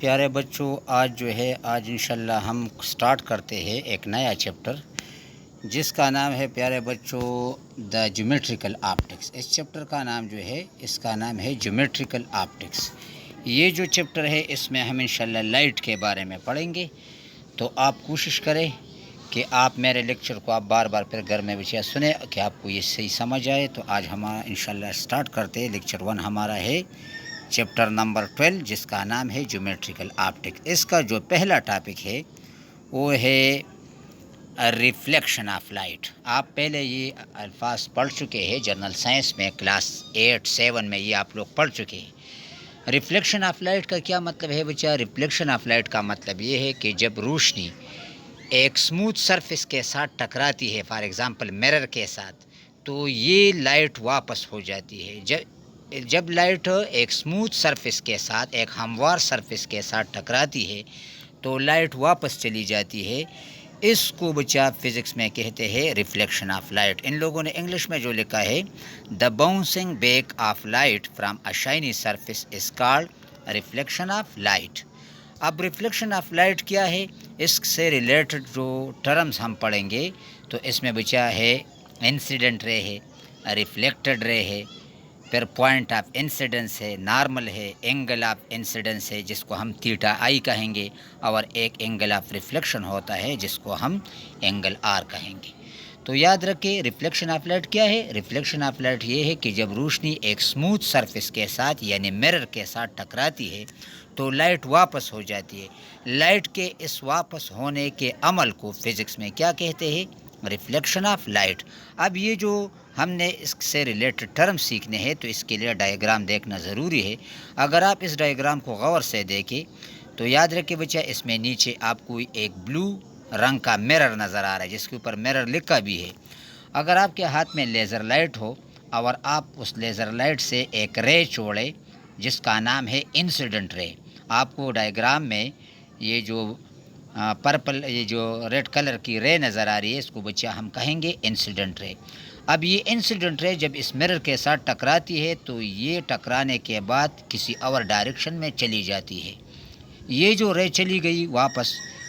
پیارے بچوں، آج انشاءاللہ ہم سٹارٹ کرتے ہیں ایک نیا چیپٹر جس کا نام ہے پیارے بچوں دا جیومیٹریکل آپٹکس۔ اس چیپٹر کا نام اس کا نام ہے جیومیٹریکل آپٹکس۔ یہ جو چیپٹر ہے اس میں ہم انشاءاللہ لائٹ کے بارے میں پڑھیں گے، تو آپ کوشش کریں کہ آپ میرے لیکچر کو آپ بار بار پھر گھر میں بچے سنیں کہ آپ کو یہ صحیح سمجھ آئے۔ تو آج ہمارا انشاءاللہ سٹارٹ کرتے ہیں لیکچر 1 ہمارا ہے چیپٹر نمبر 12 جس کا نام ہے جیومیٹریکل آپٹکس۔ اس کا جو پہلا ٹاپک ہے وہ ہے ریفلیکشن آف لائٹ۔ آپ پہلے یہ الفاظ پڑھ چکے ہیں جنرل سائنس میں، کلاس 8-7 میں یہ آپ لوگ پڑھ چکے ہیں۔ ریفلیکشن آف لائٹ کا کیا مطلب ہے بچہ؟ ریفلیکشن آف لائٹ کا مطلب یہ ہے کہ جب روشنی ایک سموتھ سرفیس کے ساتھ ٹکراتی ہے، فار ایگزامپل مرر کے ساتھ، تو یہ لائٹ واپس ہو جاتی ہے۔ جب لائٹ ایک سموتھ سرفیس کے ساتھ، ایک ہموار سرفیس کے ساتھ ٹکراتی ہے تو لائٹ واپس چلی جاتی ہے۔ اس کو بچہ فزکس میں کہتے ہیں ریفلیکشن آف لائٹ۔ ان لوگوں نے انگلش میں جو لکھا ہے the bouncing back of light from a shiny surface is called reflection of light. اب ریفلیکشن آف لائٹ کیا ہے؟ اس سے ریلیٹڈ جو ٹرمز ہم پڑھیں گے تو اس میں بچہ ہے انسیڈنٹ رے ہے، ریفلیکٹڈ رے ہے، پھر پوائنٹ آف انسیڈنس ہے، نارمل ہے، اینگل آف انسیڈنس ہے جس کو ہم تھیٹا آئی کہیں گے، اور ایک اینگل آف ریفلیکشن ہوتا ہے جس کو ہم اینگل آر کہیں گے۔ تو یاد رکھیں ریفلیکشن آف لائٹ کیا ہے؟ ریفلیکشن آف لائٹ یہ ہے کہ جب روشنی ایک سموتھ سرفیس کے ساتھ یعنی مرر کے ساتھ ٹکراتی ہے تو لائٹ واپس ہو جاتی ہے۔ لائٹ کے اس واپس ہونے کے عمل کو فزکس میں کیا کہتے ہیں؟ Reflection of light. اب یہ جو ہم نے اس سے ریلیٹڈ ٹرم سیکھنے ہیں تو اس کے لیے ڈائیگرام دیکھنا ضروری ہے۔ اگر آپ اس ڈائیگرام کو غور سے دیکھیں تو یاد رکھیں بچہ اس میں نیچے آپ کو ایک بلو رنگ کا مرر نظر آ رہا ہے جس کے اوپر مرر لکھا بھی ہے۔ اگر آپ کے ہاتھ میں لیزر لائٹ ہو اور آپ اس لیزر لائٹ سے ایک رے چھوڑیں جس کا نام ہے انسیڈنٹ رے، آپ کو ڈائیگرام میں یہ جو پرپل یہ جو ریڈ کلر کی رے نظر آ رہی ہے اس کو بچہ ہم کہیں گے انسیڈنٹ رے۔ اب یہ انسیڈنٹ رے جب اس مرر کے ساتھ ٹکراتی ہے تو یہ ٹکرانے کے بعد کسی اور ڈائریکشن میں چلی جاتی ہے۔ یہ جو رے چلی گئی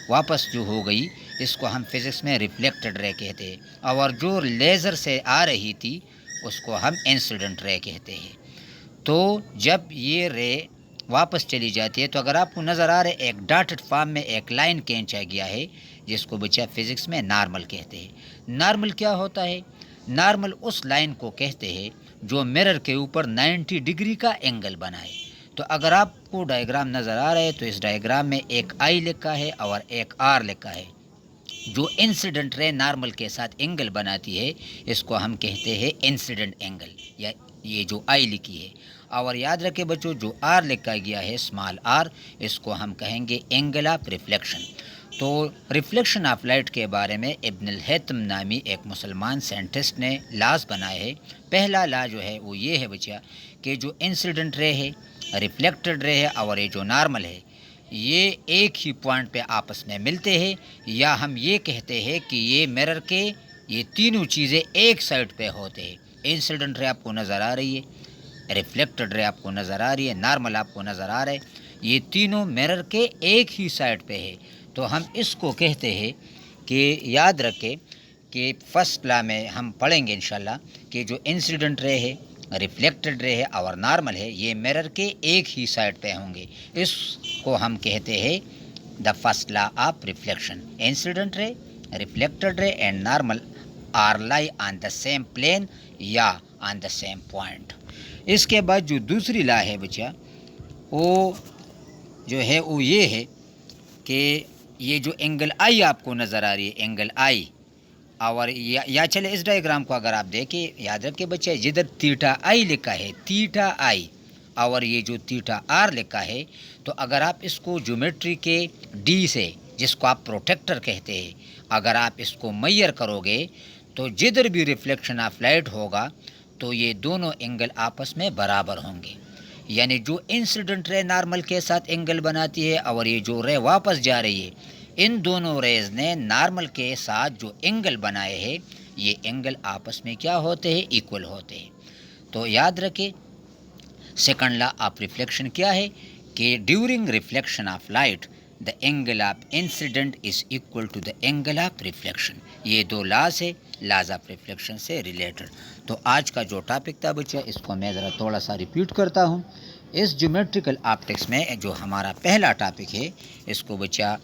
واپس جو ہو گئی اس کو ہم فزکس میں ریفلیکٹڈ رے کہتے ہیں، اور جو لیزر سے آ رہی تھی اس کو ہم انسیڈنٹ رے کہتے ہیں۔ تو جب یہ رے واپس چلی جاتی ہے تو اگر آپ کو نظر آ رہے ایک ڈاٹڈ فارم میں ایک لائن کھینچا گیا ہے جس کو بچہ فزکس میں نارمل کہتے ہیں۔ نارمل کیا ہوتا ہے؟ نارمل اس لائن کو کہتے ہیں جو مرر کے اوپر 90 ڈگری کا اینگل بنائے۔ تو اگر آپ کو ڈائیگرام نظر آ رہا ہے تو اس ڈائیگرام میں ایک آئی لکھا ہے اور ایک آر لکھا ہے۔ جو انسیڈنٹ رے نارمل کے ساتھ اینگل بناتی ہے اس کو ہم کہتے ہیں انسیڈنٹ اینگل، یا یہ جو آئی لکھی ہے۔ اور یاد رکھے بچوں جو آر لکھا گیا ہے اسمال آر، اس کو ہم کہیں گے اینگل آف ریفلیکشن۔ تو ریفلیکشن آف لائٹ کے بارے میں ابن الہیثم نامی ایک مسلمان سائنٹسٹ نے لاز بنائے ہیں۔ پہلا لا جو ہے وہ یہ ہے بچہ کہ جو انسیڈنٹ رے ہے، ریفلیکٹڈ رے ہے اور یہ جو نارمل ہے یہ ایک ہی پوائنٹ پہ آپس میں ملتے ہیں، یا ہم یہ کہتے ہیں کہ یہ مرر کے یہ تینوں چیزیں ایک سائڈ پہ ہوتے ہیں۔ انسیڈنٹ رے آپ کو نظر آ رہی ہے، ریفلیکٹڈ رے آپ کو نظر آ رہی ہے، نارمل آپ کو نظر آ رہا ہے، یہ تینوں مرر کے ایک ہی سائڈ پہ ہے۔ تو ہم اس کو کہتے ہیں کہ یاد رکھیں کہ فرسٹ لا میں ہم پڑھیں گے انشاءاللہ کہ جو انسیڈنٹ رے ہے، ریفلیکٹڈ رے ہے اور نارمل ہے یہ مرر کے ایک ہی سائڈ پہ ہوں گے۔ اس کو ہم کہتے ہیں the first law of reflection. Incident رے، ریفلیکٹڈ رے اینڈ نارمل آر لائی آن دا سیم پلین یا آن دا سیم پوائنٹ۔ اس کے بعد جو دوسری لا ہے بچہ وہ جو ہے وہ یہ ہے کہ یہ جو اینگل آئی آپ کو نظر آ رہی ہے، اینگل آئی، اور یا چلے اس ڈائیگرام کو اگر آپ دیکھیں یاد رکھیں بچے جدھر تھیٹا آئی لکھا ہے، تھیٹا آئی، اور یہ جو تھیٹا آر لکھا ہے، تو اگر آپ اس کو جیومیٹری کے ڈی سے جس کو آپ پروٹیکٹر کہتے ہیں اگر آپ اس کو میئر کرو گے تو جدھر بھی ریفلیکشن آف لائٹ ہوگا تو یہ دونوں اینگل آپس میں برابر ہوں گے۔ یعنی جو انسیڈنٹ رے نارمل کے ساتھ اینگل بناتی ہے اور یہ جو رے واپس جا رہی ہے، ان دونوں ریز نے نارمل کے ساتھ جو اینگل بنائے ہیں یہ اینگل آپس میں کیا ہوتے ہیں؟ ایکول ہوتے ہیں۔ تو یاد رکھیں سیکنڈ لا آف ریفلیکشن کیا ہے کہ during reflection of light the angle of incident is equal to the angle of reflection. یہ دو لاز ہے لاز آف ریفلیکشن سے ریلیٹڈ. تو آج کا جو ٹاپک تھا بچہ اس کو میں ذرا تھوڑا سا ریپیٹ کرتا ہوں. اس جیومیٹریکل آپٹکس میں جو ہمارا پہلا ٹاپک ہے اس کو بچہ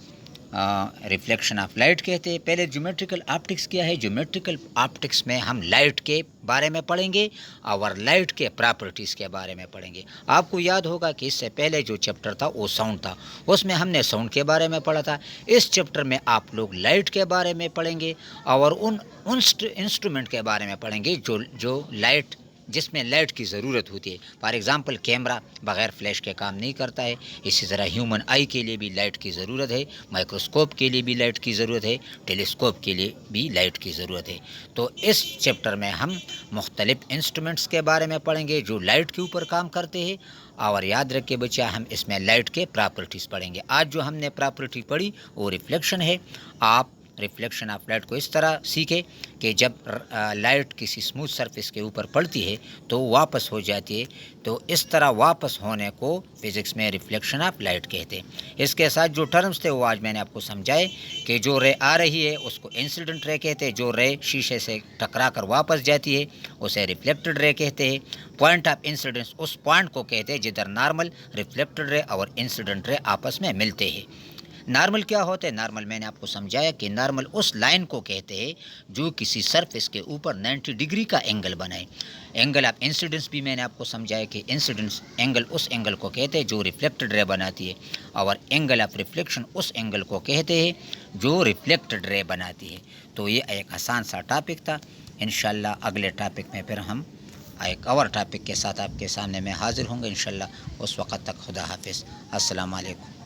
ریفلیکشن آف لائٹ کہتے ہیں. پہلے جیومیٹریکل آپٹکس کیا ہے؟ جیومیٹریکل آپٹکس میں ہم لائٹ کے بارے میں پڑھیں گے اور لائٹ کے پراپرٹیز کے بارے میں پڑھیں گے. آپ کو یاد ہوگا کہ اس سے پہلے جو چیپٹر تھا وہ ساؤنڈ تھا، اس میں ہم نے ساؤنڈ کے بارے میں پڑھا تھا. اس چیپٹر میں آپ لوگ لائٹ کے بارے میں پڑھیں گے اور ان انسٹرومنٹ کے بارے میں پڑھیں گے جو لائٹ جس میں لائٹ کی ضرورت ہوتی ہے. فار ایگزامپل کیمرہ بغیر فلیش کے کام نہیں کرتا ہے. اسی طرح ہیومن آئی کے لیے بھی لائٹ کی ضرورت ہے، مائکروسکوپ کے لیے بھی لائٹ کی ضرورت ہے، ٹیلیسکوپ کے لیے بھی لائٹ کی ضرورت ہے. تو اس چیپٹر میں ہم مختلف انسٹرومنٹس کے بارے میں پڑھیں گے جو لائٹ کے اوپر کام کرتے ہیں. اور یاد رکھے بچہ ہم اس میں لائٹ کے پراپرٹیز پڑھیں گے. آج جو ہم نے پراپرٹی پڑھی وہ ریفلیکشن ہے. آپ ریفلیکشن آف لائٹ کو اس طرح سیکھے کہ جب لائٹ کسی اسموتھ سرفیس کے اوپر پڑتی ہے تو واپس ہو جاتی ہے. تو اس طرح واپس ہونے کو فزکس میں ریفلیکشن آف لائٹ کہتے ہیں. اس کے ساتھ جو ٹرمز تھے وہ آج میں نے آپ کو سمجھائے کہ جو رے آ رہی ہے اس کو انسیڈنٹ رے کہتے ہیں، جو رے شیشے سے ٹکرا کر واپس جاتی ہے اسے ریفلیکٹڈ رے کہتے ہیں. پوائنٹ آف انسیڈنس اس پوائنٹ کو کہتے ہیں جدھر نارمل ریفلیکٹڈ رے اور انسیڈنٹ رے آپس میں ملتے ہیں. نارمل کیا ہوتا ہے؟ نارمل میں نے آپ کو سمجھایا کہ نارمل اس لائن کو کہتے ہیں جو کسی سرفیس کے اوپر 90 ڈگری کا اینگل بنائے. اینگل آف انسیڈنس بھی میں نے آپ کو سمجھایا کہ انسیڈنس اینگل اس اینگل کو کہتے ہیں جو ریفلیکٹڈ رے بناتی ہے، اور اینگل آف ریفلیکشن اس اینگل کو کہتے ہیں جو ریفلیکٹڈ رے بناتی ہے. تو یہ ایک آسان سا ٹاپک تھا. انشاءاللہ اگلے ٹاپک میں پھر ہم ایک اور ٹاپک کے ساتھ آپ کے سامنے میں حاضر ہوں گے انشاءاللہ. اس وقت تک خدا حافظ. السلام علیکم.